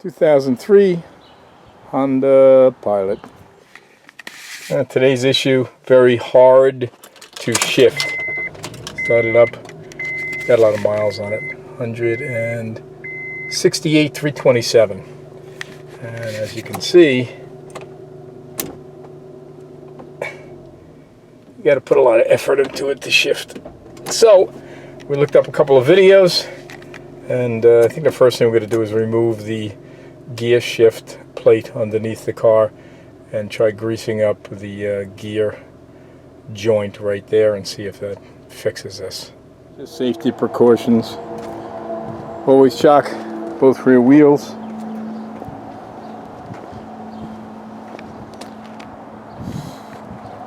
2003 Honda Pilot. Today's issue, very hard to shift. Started up, got a lot of miles on it, 168,327. And as you can see, you got to put a lot of effort into it to shift. So we looked up a couple of videos, and I think the first thing we're going to do is remove the Gearshift plate underneath the car and try greasing up the gear joint right there and see if that fixes this. Just safety precautions. Always shock both rear wheels.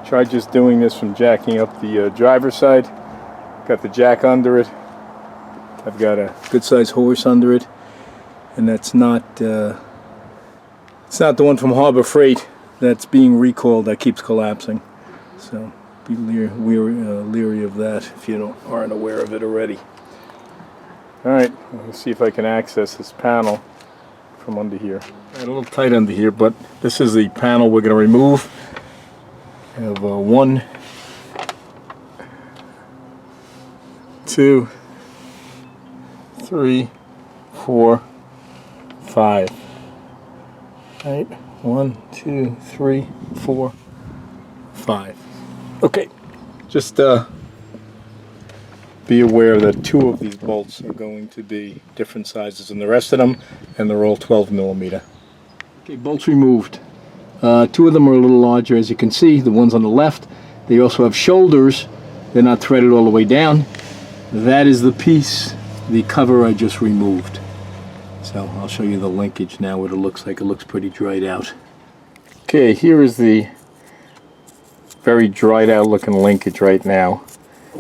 Try just doing this from jacking up the driver's side. Got the jack under it. I've got a good sized horse under it, and that's not it's not the one from Harbor Freight that's being recalled that keeps collapsing. So be leery of that if you aren't aware of it already. Alright, let's see if I can access this panel from under here. A little tight under here, but this is the panel we're going to remove. I have 1, 2, 3, 4, 5. Right, 1, 2, 3, 4, 5. Okay, just be aware that 2 of these bolts are going to be different sizes than the rest of them, and they're all 12mm. Okay, bolts removed. 2 of them are a little larger, as you can see. The ones on the left, they also have shoulders. They're not threaded all the way down. That is the piece, the cover I just removed. So I'll show you the linkage now, what it looks like. It looks pretty dried out. Okay, here is the very dried out looking linkage right now.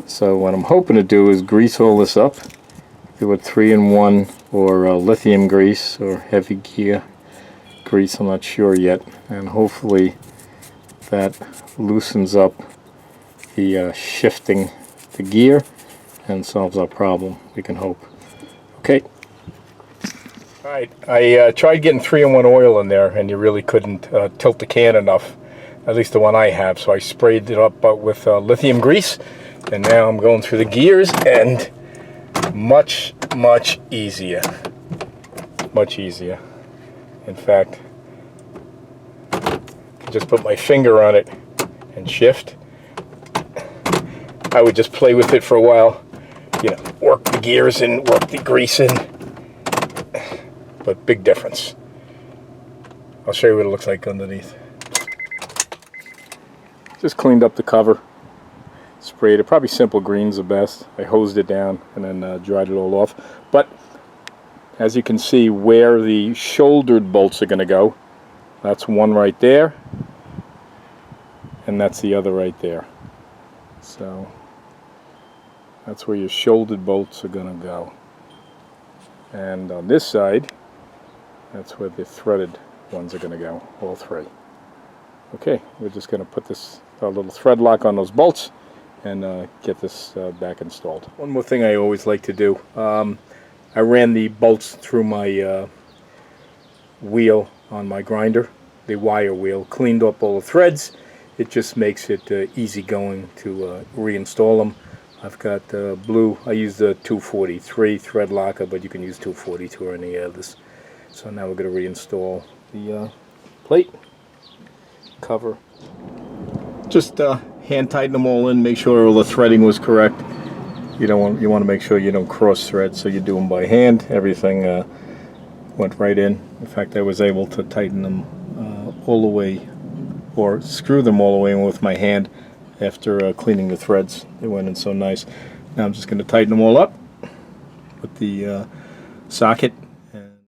So what I'm hoping to do is grease all this up. Do a 3-in-1 or lithium grease or heavy gear grease, I'm not sure yet. And hopefully that loosens up the shifting the gear and solves our problem, we can hope. Okay. Alright, I tried getting 3-in-1 oil in there, and you really couldn't tilt the can enough, at least the one I have, so I sprayed it up with lithium grease, and now I'm going through the gears, and much easier. Much easier. In fact, I just put my finger on it and shift. I would just play with it for a while, you know, work the gears in, work the grease in. But big difference. I'll show you what it looks like underneath. Just cleaned up the cover, sprayed it. Probably simple green's the best. I hosed it down and then dried it all off. But as you can see, where the shouldered bolts are going to go, that's one right there, and that's the other right there. So that's where your shouldered bolts are going to go. And on this side, that's where the threaded ones are going to go, all 3. Okay, we're just going to put this little thread lock on those bolts and get this back installed. One more thing I always like to do, I ran the bolts through my wheel on my grinder, the wire wheel, cleaned up all the threads. It just makes it easy going to reinstall them. I've got blue, I use the 243 thread locker, but you can use 242 or any others. So now we're going to reinstall the plate, cover. Just hand tighten them all in, make sure all the threading was correct. You want to make sure you don't cross thread, so you do them by hand. Everything went right in. In fact, I was able to tighten them all the way, or screw them all the way in with my hand after cleaning the threads. They went in so nice. Now I'm just going to tighten them all up with the socket